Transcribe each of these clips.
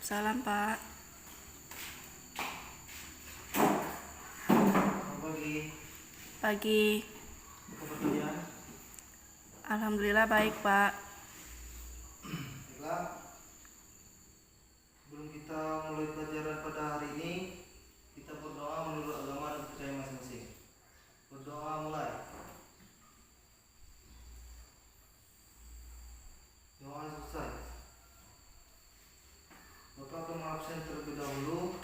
Salam Pak. Pagi. Alhamdulillah baik Pak. Baiklah, sebelum kita mulai pelajaran pada hari ini, kita berdoa menurut agama dan percaya masing-masing. Berdoa mulai. Doa selesai. Bapak akan mengabsen terlebih dahulu.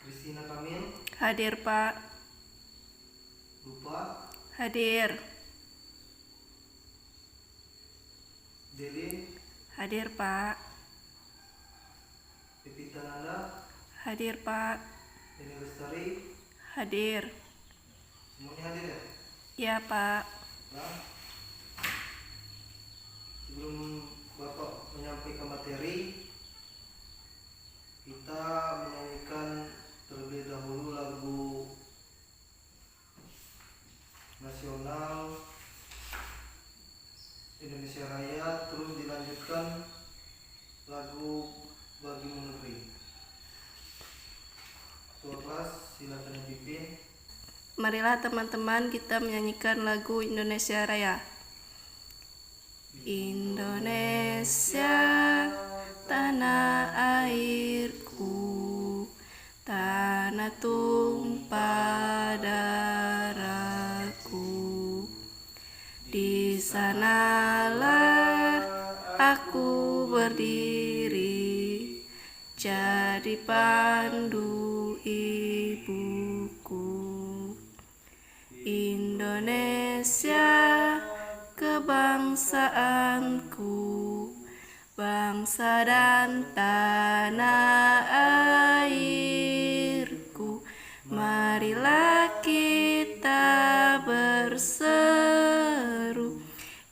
Kristina Kamil. Hadir Pak. Lupa. Hadir. Delin. Hadir Pak. Pepita Nanda. Hadir Pak. Deni Lestari. Hadir. Semuanya hadir ya? Ya Pak. Nah, sebelum Bapak menyampaikan materi, kita menyanyikan terlebih dahulu lagu nasional Indonesia Raya, terus dilanjutkan lagu Bagimu Negeri. Ketua kelas silakan dipimpin. Marilah teman-teman kita menyanyikan lagu Indonesia Raya. Indonesia, tanah airku, tanah tumpah darahku. Di sanalah aku berdiri, jadi pandu ibuku. Indonesia, kebangsaanku, bangsa dan tanah airku. Marilah kita berseru,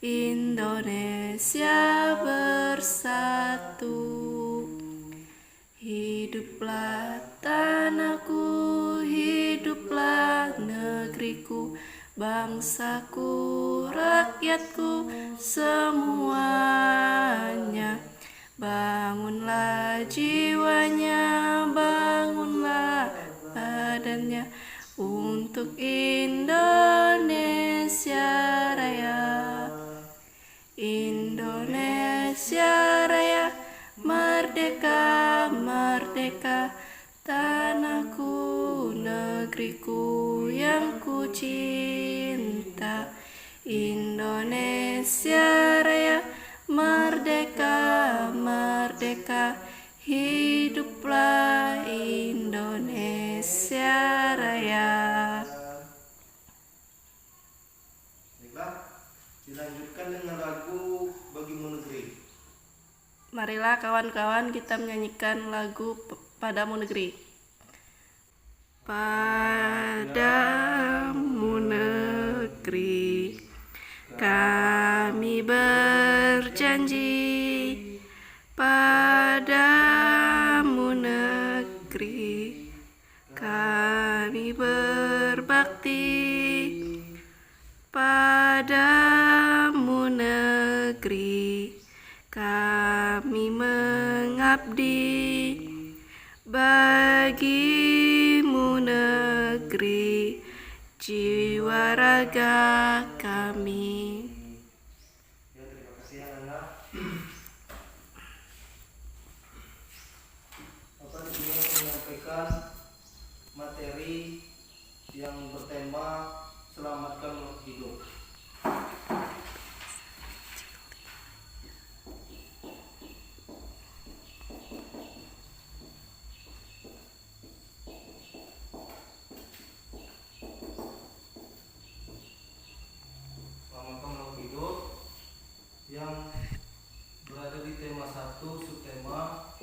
Indonesia bersatu. Hiduplah tanahku, hiduplah negeriku, bangsaku, rakyatku, semuanya. Bangunlah jiwanya, bangunlah badannya untuk Indonesia Raya. Indonesia Raya, merdeka, merdeka, tanahku, negeriku yang ku cinta. Indonesia Raya, merdeka, merdeka, hiduplah Indonesia Raya. Baiklah, dilanjutkan dengan lagu Bagimu Negeri. Marilah kawan-kawan kita menyanyikan lagu Padamu Negeri. Padamu negeri kami berjanji, padamu negeri kami berbakti, padamu negeri kami mengabdi. Bagimu negeri, jiwa raga kami. Ya, terima kasih anak-anak. Bapak di sini menyampaikan materi yang bertema selamatkan makhluk hidup. Selamatkan makhluk hidup yang berada di tema 1, subtema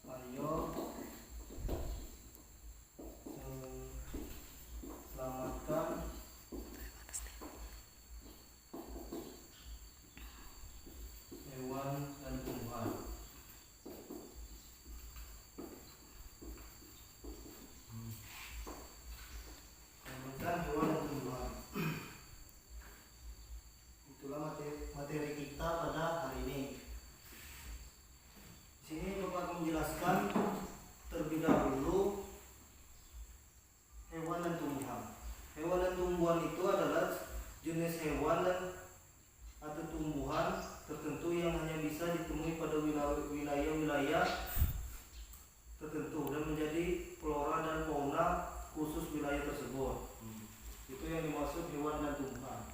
ayo materi kita pada hari ini. Di sini Bapak akan menjelaskan terlebih dahulu hewan dan tumbuhan. Hewan dan tumbuhan itu adalah jenis hewan atau tumbuhan tertentu yang hanya bisa ditemui pada wilayah-wilayah tertentu dan menjadi flora dan fauna khusus wilayah tersebut. Itu yang dimaksud hewan dan tumbuhan.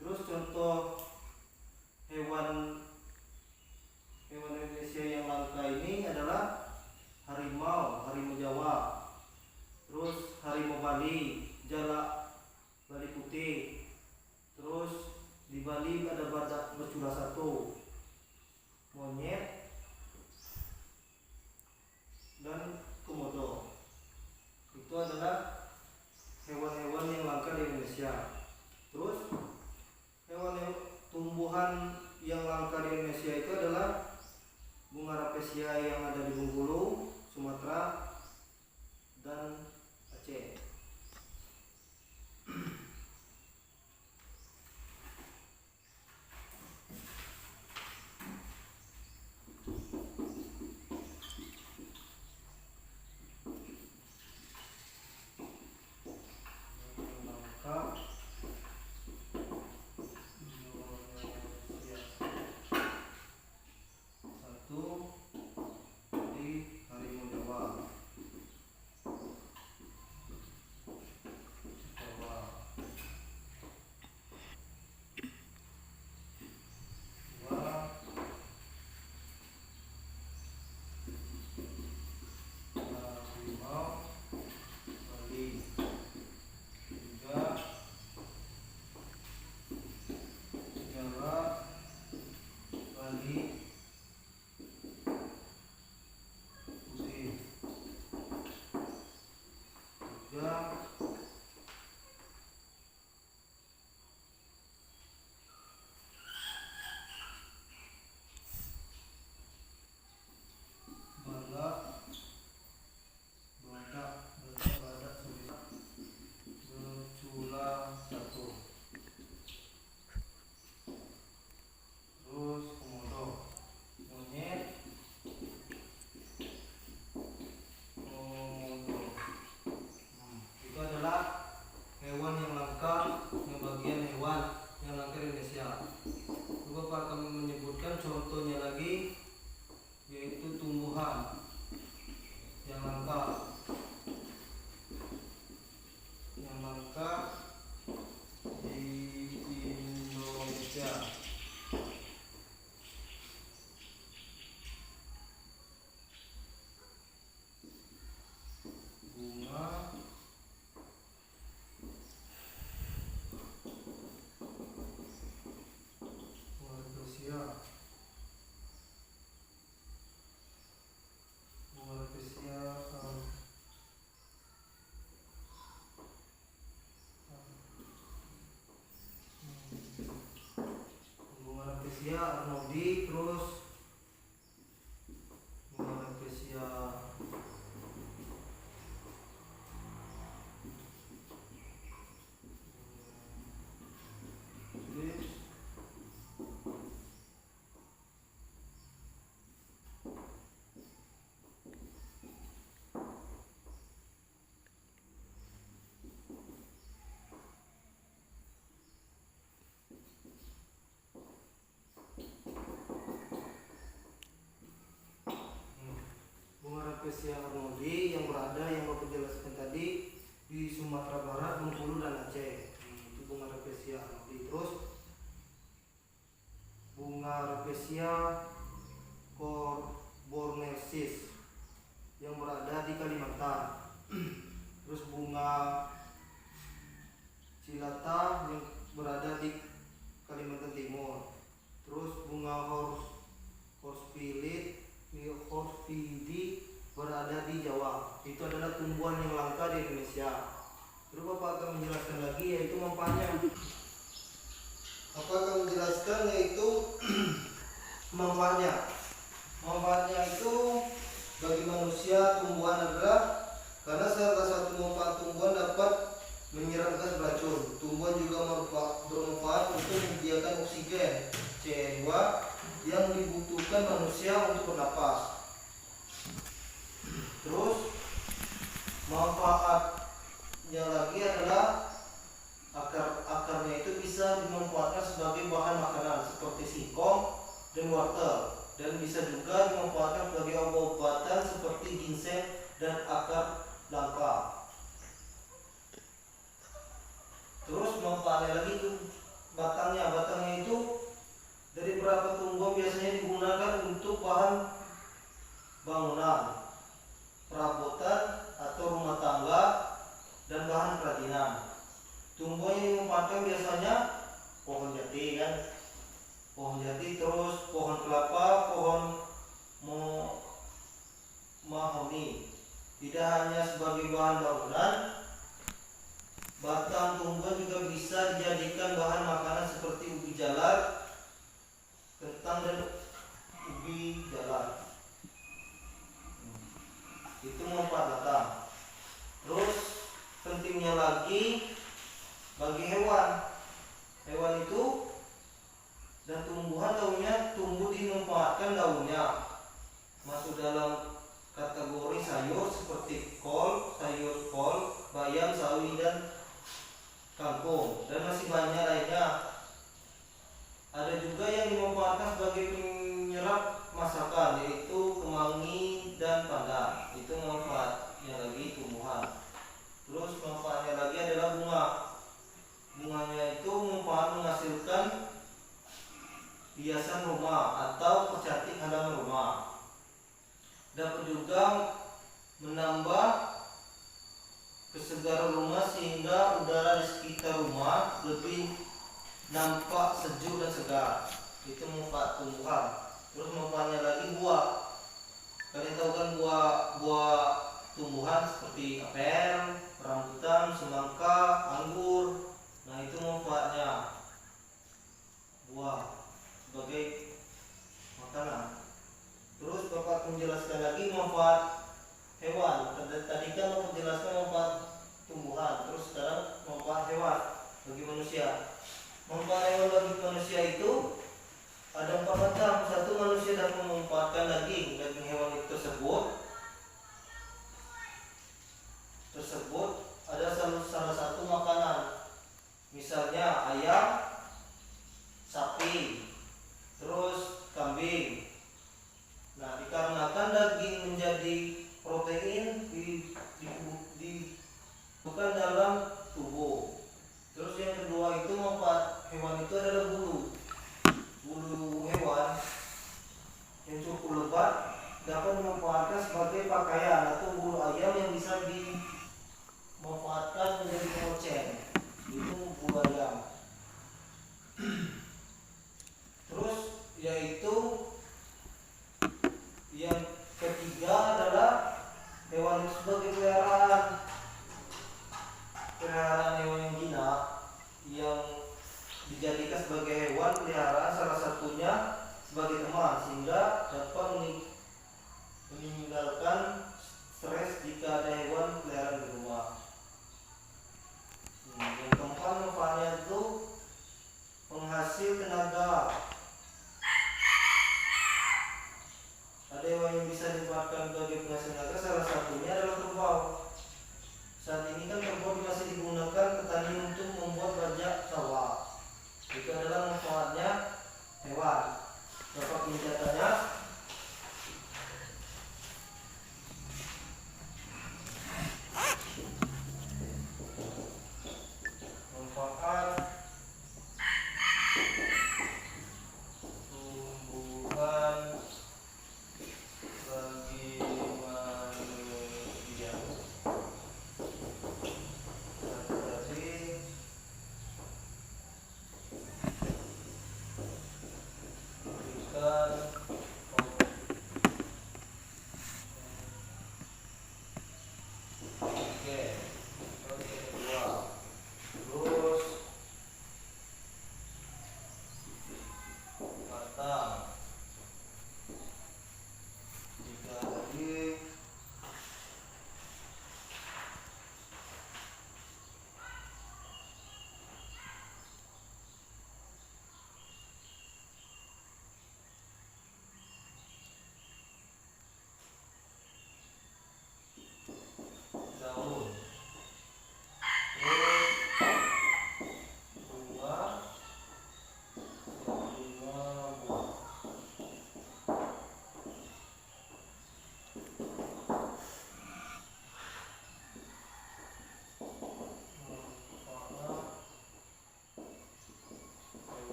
Terus contoh hewan Indonesia yang langka ini adalah harimau Jawa, terus harimau Bali, jalak Bali putih, terus di Bali ada badak bercula satu, monyet, dan komodo. Itu adalah hewan-hewan yang langka di Indonesia. Terus tumbuhan yang langka di Indonesia itu adalah bunga rafflesia yang ada di Bengkulu, Sumatera, dan Aceh. Contohnya lagi yaitu tumbuhan yang langka di Indonesia. Bunga rafflesia arnoldi, terus bunga rafflesia rafflesia arnoldi yang Bapak jelaskan tadi di Sumatera Barat, Bengkulu, dan Aceh. Itu bunga rafflesia arnoldi. Terus bunga rafflesia bornensis yang berada di Kalimantan. Terus bunga cilata yang berada di Kalimantan Timur. Terus bunga horsfidi berada di Jawa. Itu adalah tumbuhan yang langka di Indonesia. Terus Bapak akan menjelaskan lagi yaitu manfaatnya. Bapak akan menjelaskan yaitu manfaatnya. Manfaatnya itu bagi manusia tumbuhan adalah karena salah satu manfaat tumbuhan dapat menyerap gas beracun. Tumbuhan juga bermanfaat untuk menyediakan oksigen CO2 yang dibutuhkan manusia untuk bernapas. Terus manfaatnya lagi adalah akarnya itu bisa dimanfaatkan sebagai bahan makanan seperti singkong dan wortel, dan bisa juga dimanfaatkan sebagai obat-obatan seperti ginseng dan akar langka. Terus manfaatnya lagi itu batangnya itu dari beberapa tumbuhan biasanya digunakan untuk bahan bangunan, perabotan atau rumah tangga, dan bahan kerajinan. Tumbuhan yang dimanfaatkan biasanya pohon jati kan, terus pohon kelapa, pohon mahoni. Tidak hanya sebagai bahan bangunan, batang tumbuhan juga bisa dijadikan bahan makanan seperti ubi jalar, kentang, dan ubi jalar. Itu manfaat batang. Terus pentingnya lagi bagi hewan itu dan tumbuhan, daunnya tumbuh dimanfaatkan daunnya masuk dalam kategori sayur seperti sayur kol, bayam, sawi, dan kangkung, dan masih banyak lainnya. Ada juga yang dimanfaatkan sebagai penyerap masakan, yaitu kemangi dan pandan. Itu manfaatnya lagi tumbuhan. Terus manfaatnya lagi adalah bunganya itu manfaat menghasilkan hiasan rumah atau kecantik halaman rumah. Dapat juga menambah kesegaran rumah sehingga udara di sekitar rumah lebih nampak sejuk dan segar. Itu manfaat tumbuhan. Terus manfaatnya lagi buah. Kalian tahu kan buah tumbuhan seperti apel, rambutan, semangka, anggur. Nah, itu manfaatnya buah sebagai makanan. Terus Bapak menjelaskan lagi manfaat hewan. Tadi kan menjelaskan manfaat tumbuhan, terus sekarang manfaat hewan bagi manusia. Manfaat hewan bagi manusia itu ada 4 macam. Satu, manusia dapat memanfaatkan daging hewan itu tersebut ada salah satu makanan. Misalnya ayam, sapi, terus kambing. Nah, dikarenakan daging menjadi protein bukan dalam tubuh. Terus yang kedua itu manfaat hewan itu adalah bulu hewan yang cukup lebat dapat dimanfaatkan sebagai pakaian, atau bulu ayam yang bisa dimanfaatkan menjadi kemoceng. Itu bulu ayam. Terus yaitu yang ketiga adalah hewan itu sebagai peliharaan hewan yang jinak yang dijadikan sebagai hewan peliharaan, salah satunya sebagai teman, sehingga dapat meninggalkan stres jika ada hewan peliharaan di rumah. Yang keempat, manfaatnya itu penghasil tenaga. Ada hewan yang bisa dimanfaatkan sebagai penghasil tenaga, salah satunya adalah kerbau. Saat ini kan kerbau masih digunakan petani untuk membuat bajak sawah. Itu adalah manfaatnya hewan. Bapak penjatanya. Manfaat tumbuhan bagi manusia. Tadi berikan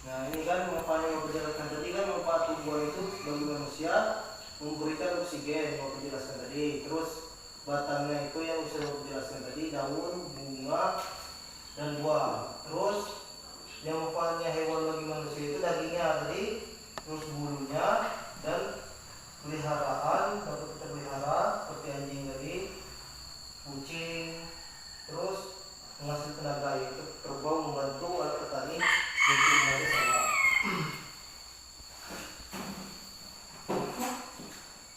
Nah ini kan manfaat yang Bapak jelaskan tadi kan, manfaat tumbuhan itu bagi manusia memberikan oksigen, Bapak jelaskan tadi. Terus batangnya itu yang sudah Bapak jelaskan tadi, daun, bunga, dan buah. Terus yang manfaatnya hewan bagi manusia itu dagingnya tadi, terus bulunya, dan peliharaan dapat kita pelihara seperti anjing tadi, kucing. Terus menghasilkan tenaga, yaitu kerbau membantu alat petani untuk menjadi sawah.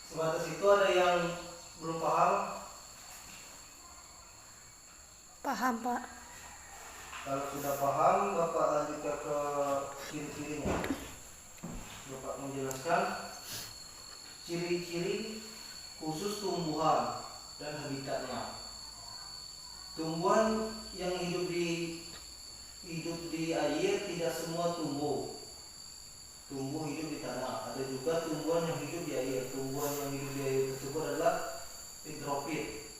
Sebatas itu ada yang belum paham? Paham, Pak. Kalau sudah paham, Bapak lanjutkan ke ciri-cirinya. Bapak menjelaskan ciri-ciri khusus tumbuhan dan habitatnya. Tumbuhan yang hidup di air tidak semua tumbuh hidup di tanah. Ada juga tumbuhan yang hidup di air. Tumbuhan yang hidup di air tersebut adalah hidrofit.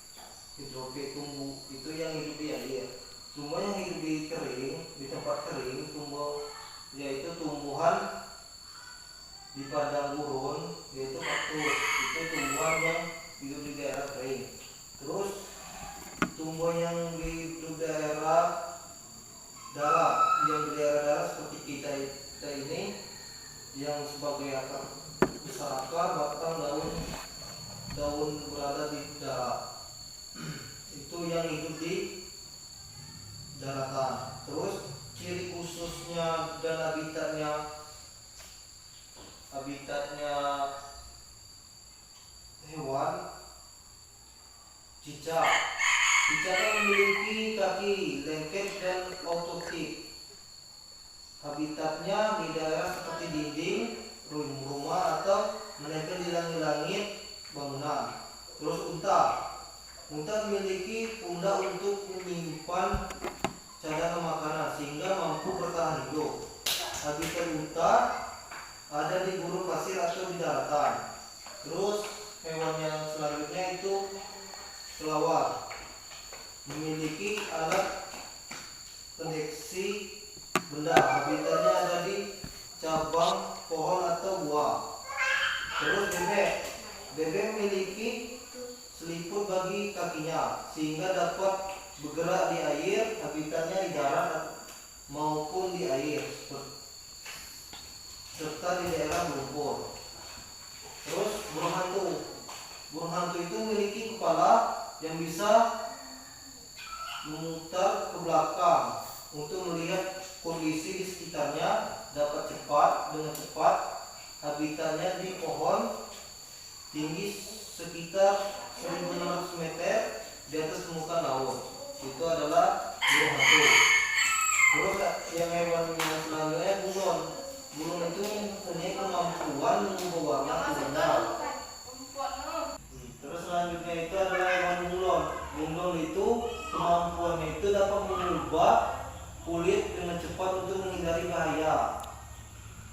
Hidrofit tumbuh itu yang hidup di air. Tumbuhan yang hidup di tempat kering, yaitu tumbuhan di padang gurun, yaitu kaktus. Itu tumbuhan yang hidup di daerah kering. Terus tumbuhan yang hidup daerah darat, yang di daerah darat seperti kita ini, yang sebagai akar besar, akar, batang, daun berada di darat. Itu yang hidup di daratan. Terus ciri khususnya dan habitatnya hewan, cicak. Cicak memiliki kaki lengket dan ototip. Habitatnya di daerah seperti dinding rumah atau menempel di langit-langit bangunan. Terus unta memiliki pundak untuk menyimpan cadangan makanan sehingga mampu bertahan hidup. Habitat unta ada di gurun pasir atau di daratan. Terus hewan yang selanjutnya itu kelawar, memiliki alat pendeteksi benda. Habitatnya ada di cabang pohon atau buah. Terus bebek memiliki seliput bagi kakinya sehingga dapat bergerak di air. Habitatnya di darat maupun di air serta di daerah lumpur. Terus burung hantu itu memiliki kepala yang bisa memutar ke belakang untuk melihat kondisi di sekitarnya dengan cepat. Habitatnya di pohon tinggi sekitar 1.600 meter di atas permukaan laut. Itu adalah burung hantu. Terus yang hewan yang selanjutnya bunglon. Bunglon itu mempunyai kemampuan mengubah warna kulitnya. Terus selanjutnya itu adalah hewan bunglon. Bunglon itu kemampuannya itu dapat mengubah kulit dengan cepat untuk menghindari bahaya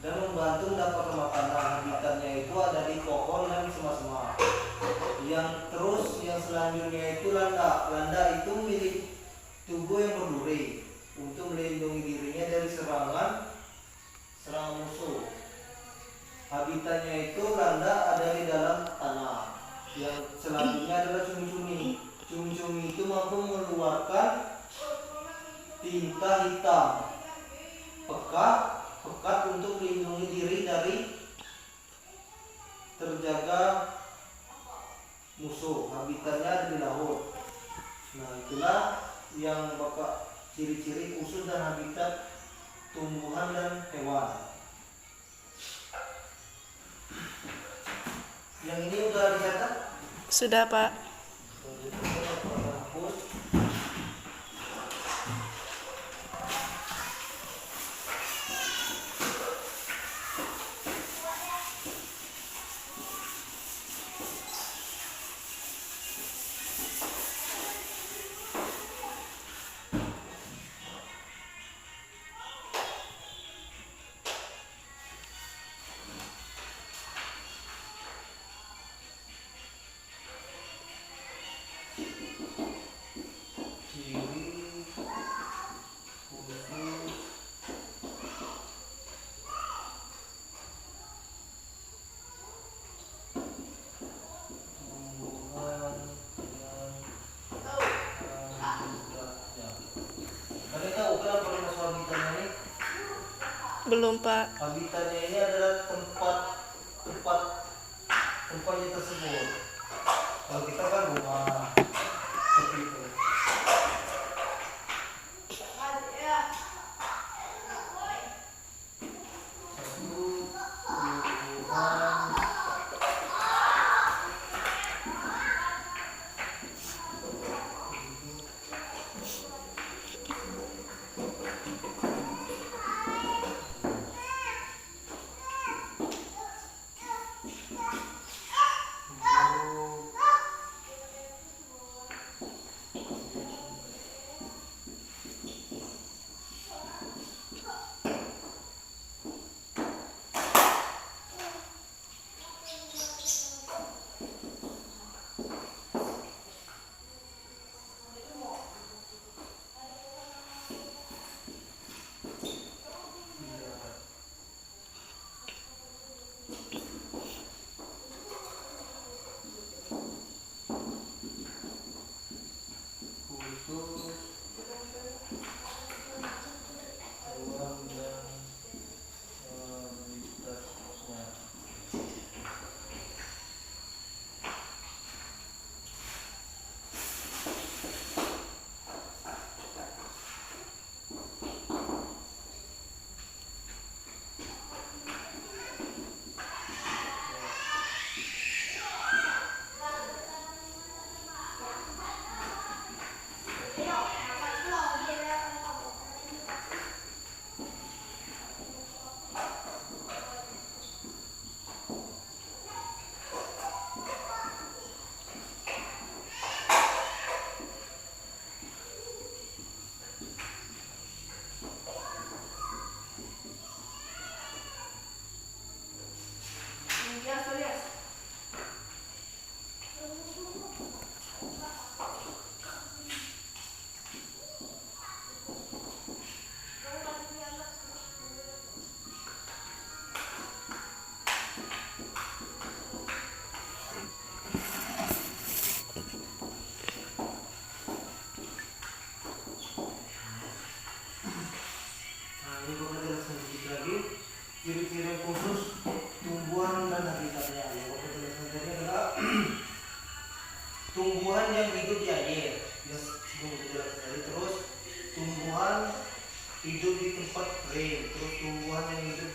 dan membantu mendapatkan makanan. Habitatnya itu ada di pohon dan sema-sema. Yang selanjutnya itu landa. Landa itu milik tubuh yang berduri untuk melindungi dirinya dari serangan musuh. Habitatnya itu landa ada di dalam tanah. Yang selanjutnya adalah cumi-cumi. Cumi-cumi itu mampu mengeluarkan tinta hitam pekat untuk melindungi diri dari terjaga musuh. Habitatnya ada di laut. Nah itulah yang Bapak ciri-ciri khusus dan habitat tumbuhan dan hewan. Yang ini udah dicatat? Sudah, Pak. Belum, Pak. Habitatnya ini adalah tempatnya tersebut. Kalau kita kan rumah seperti itu. Tumbuhan. Khusus hewan dan habitatnya. Ini bakal jelaskan sedikit lagi ciri-ciri khusus tumbuhan dan habitatnya. Yang bakal jelaskan tadi adalah tumbuhan yang hidup di air, yang sebelum dijelaskan tadi. Terus tumbuhan hidup di tempat kering, terus tumbuhan yang hidup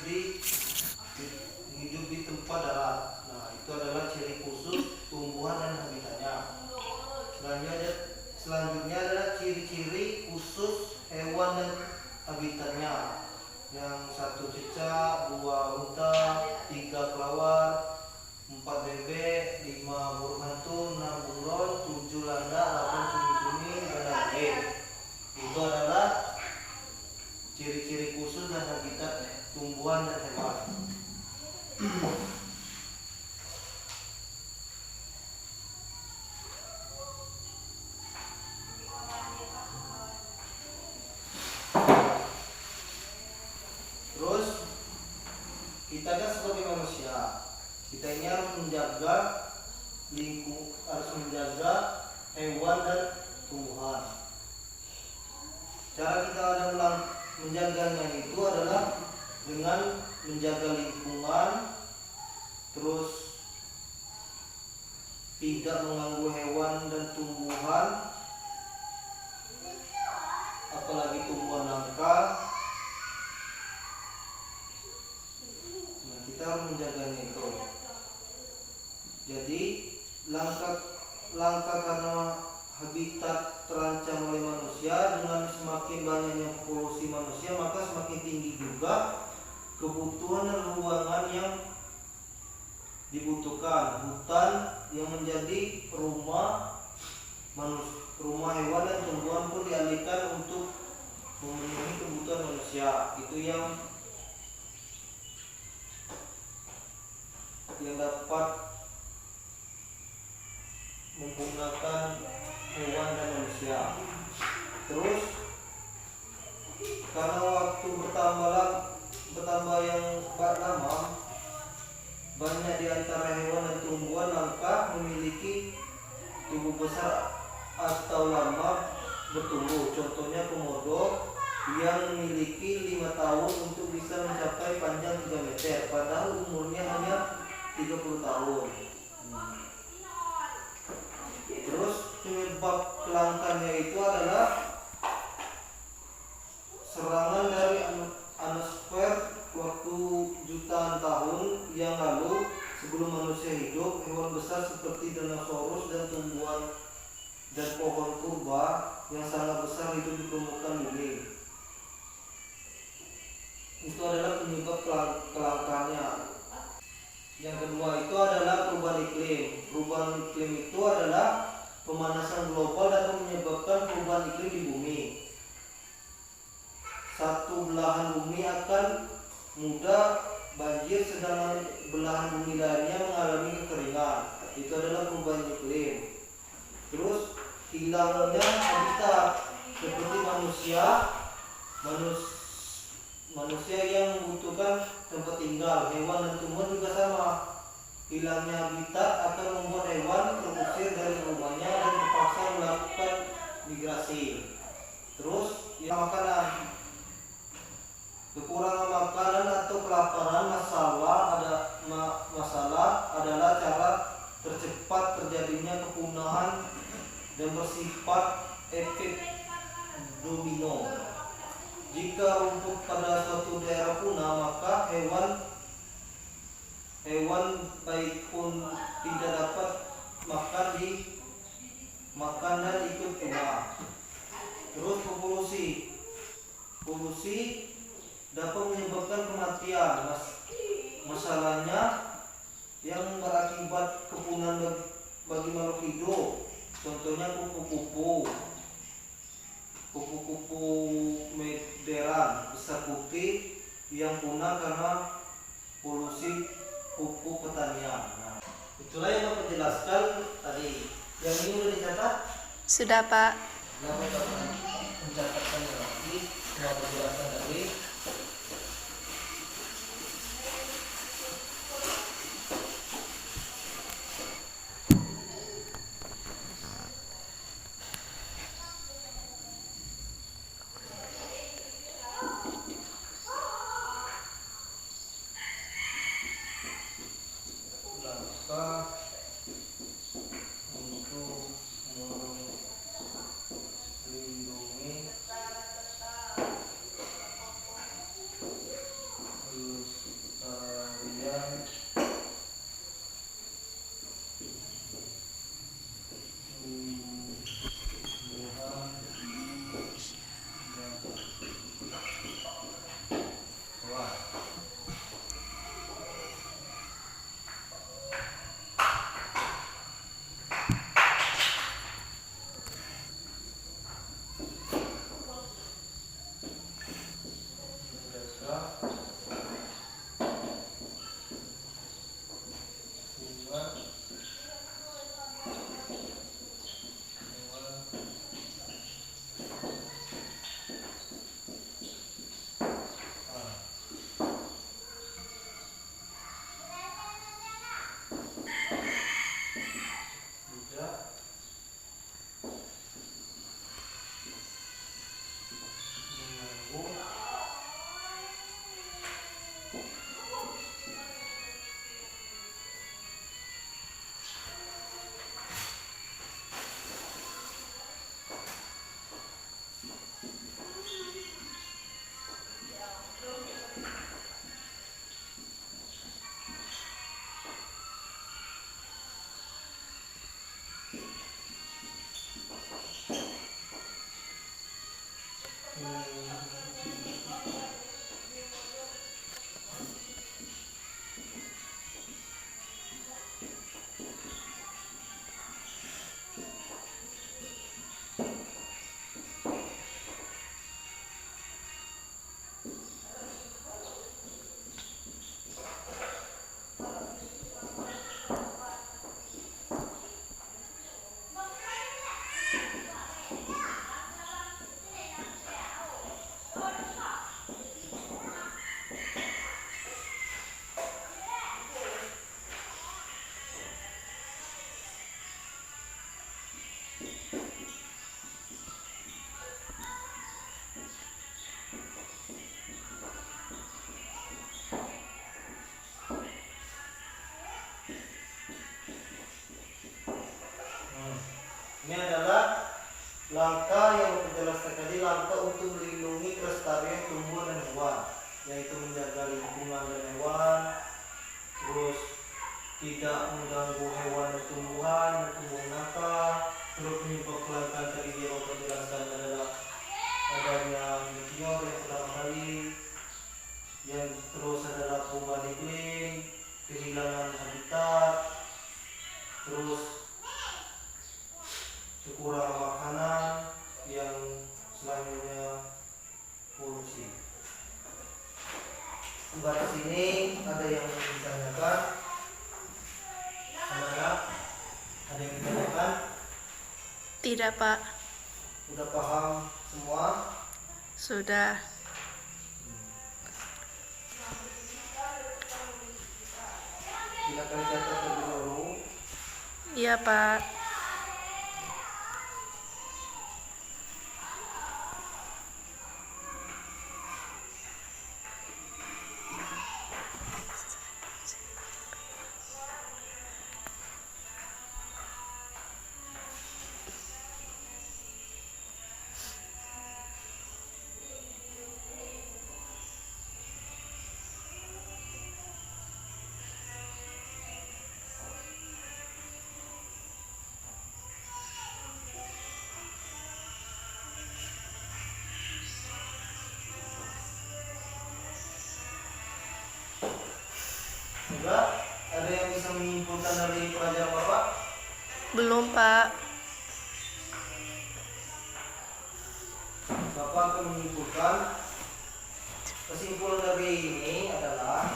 di tempat darat. Nah, itu adalah ciri khusus tumbuhan dan habitatnya. Selanjutnya adalah ciri-ciri khusus hewan dan habitatnya. Yang 1 cicak, 2 unta, 3 kelawar, 4 bebek, 5 burung hantu, 6 bunglon, 7 landak, 8 cumi-cumi, dan lain-lain. Itu adalah ciri-ciri khusus dan habitat tumbuhan dan hewan. Terus kita kan sebagai manusia, kita ini harus menjaga harus menjaga hewan dan tumbuhan. Cara kita dalam menjaganya itu adalah dengan menjaga lingkungan, terus tidak mengganggu hewan dan tumbuhan, apalagi tumbuhan langka. Nah, kita harus menjaganya itu. Jadi langka karena habitat terancam oleh manusia. Dengan semakin banyaknya polusi manusia, maka semakin tinggi juga kebutuhan dan ruangan yang dibutuhkan. Hutan yang menjadi rumah hewan dan tumbuhan pun dialihkan untuk memenuhi kebutuhan manusia. Itu yang dapat menggunakan hewan dan manusia. Terus karena waktu bertambah yang lama, banyak di antara hewan dan tumbuhan langka memiliki tubuh besar atau lama bertumbuh. Contohnya komodo yang memiliki 5 tahun untuk bisa mencapai panjang 3 meter, padahal umurnya hanya 30 tahun. Terus penyebab kelangkaannya itu adalah serangan dari anosfer waktu jutaan tahun yang lalu sebelum manusia hidup. Hewan besar seperti dinosaurus dan tumbuhan dan pohon purba yang sangat besar hidup di permukaan bumi. Itu adalah penyebab kelangkaannya. Yang kedua itu adalah perubahan iklim. Perubahan iklim itu adalah pemanasan global dapat menyebabkan perubahan iklim di bumi. Satu belahan bumi akan mudah banjir, sedangkan belahan bumi lainnya mengalami kekeringan. Itu adalah perubahan iklim. Terus hilangnya habitat seperti manusia yang membutuhkan tempat tinggal. Hewan dan tumbuhan juga sama. Hilangnya habitat akan membuat hewan terusir dari rumahnya dan terpaksa melakukan migrasi. Terus makanan. Kekurangan makanan atau kelaparan masalah adalah cara tercepat terjadinya kepunahan dan bersifat efek domino. Jika rumput pada suatu daerah punah, maka hewan baik pun tidak dapat makan dan ikut punah. Terus polusi dapat menyebabkan kematian. Masalahnya yang berakibat kepunahan bagi makhluk hidup. Contohnya kupu-kupu medern besar putih yang punah karena polusi pupuk pertanian. Nah, itulah yang Bapak jelaskan tadi. Yang ini sudah dicatat? Sudah, Pak. Nah, Bapak mencatatkannya lagi. Bapak jelaskan tadi. Untuk melindungi pelestarian tumbuhan dan hewan. yaitu menjaga lingkungan dan hewan, terus tidak mengganggu hewan dan tumbuhan nakal. Terus penyebab kelangkaan tadi dia Bapak jelaskan adalah adanya meteor yang pertama kali, yang terus adalah perubahan iklim, kehilangan habitat, terus kekurangan makanan, yang selanjutnya polusi. Sebatas ini ada yang ingin ditanyakan? Anak-anak, ada yang ditanyakan? Tidak, Pak. Sudah paham semua? Sudah. Silakan catat terlebih dahulu. Iya, Pak. Enggak? Ada yang bisa menyimpulkan dari pelajaran Bapak? Belum, Pak. Bapak akan menyimpulkan. Kesimpulan dari ini adalah,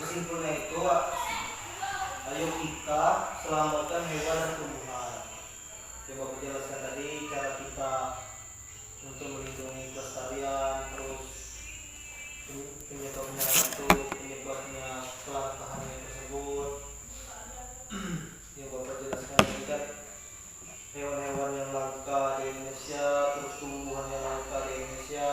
kesimpulannya itu, ayo kita selamatkan hewan dan tumbuhan. Yang Bapak jelaskan tadi, cara kita untuk melindungi kelestarian, terus penyebabnya kelangkaannya tersebut. Yang Bapak jelaskan tadi kan hewan-hewan yang langka di Indonesia, terus tumbuhan yang langka di Indonesia.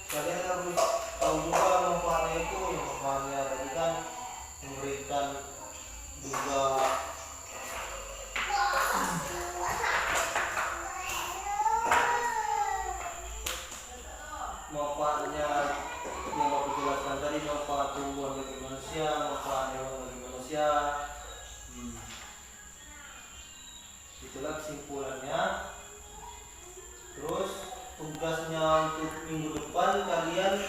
Kalian harus tahu juga manfaatnya itu. Yang manfaatnya tadi kan memberikan juga manfaatnya yang Bapak jelaskan tadi, manfaat tumbuhan bagi manusia, manfaat hewan bagi manusia. Itulah kesimpulannya. Terus tugasnya untuk minggu depan kalian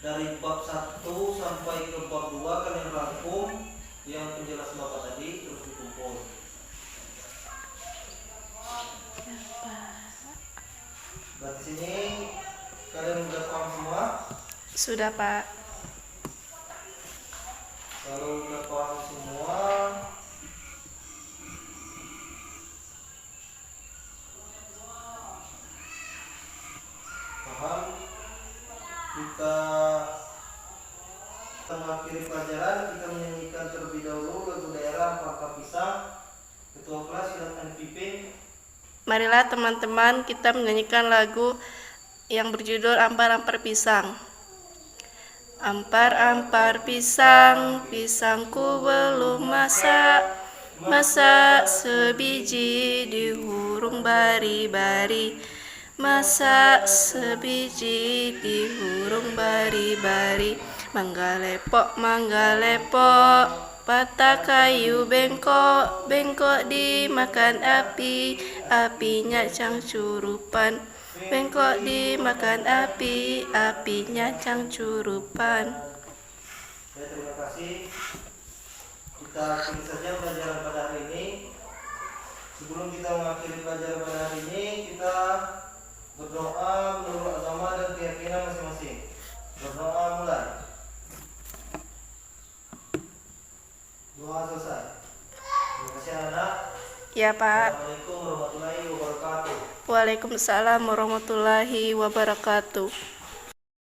dari bab 1 sampai ke bab 2 kalian rangkum yang penjelasan Bapak tadi, terus dikumpul. Berarti sini kalian sudah paham semua? Sudah, Pak. Kalau sudah paham semua, paham, kita mengakhiri pelajaran. Kita menyanyikan terlebih dahulu lagu daerah Pangkal Pisang. Ketua kelas silakan dipimpin. Marilah teman-teman kita menyanyikan lagu yang berjudul Ampar-ampar pisang. Ampar-ampar pisang, pisangku belum masak. Masak sebiji dihurung bari-bari. Masak sebiji dihurung bari-bari. Mangga lepok, patah kayu bengkok, bengkok dimakan api, apinya cang curupan. Bengkok dimakan api, apinya cang curupan. Terima kasih. Kita akhiri saja pelajaran pada hari ini. Sebelum kita mengakhiri pelajaran pada hari ini, kita berdoa menurut agama dan keyakinan masing-masing. Berdoa mulai. Doa selesai. Terima kasih anak. Ya, Pak. Assalamualaikum warahmatullahi wabarakatuh. Waalaikumsalam warahmatullahi wabarakatuh.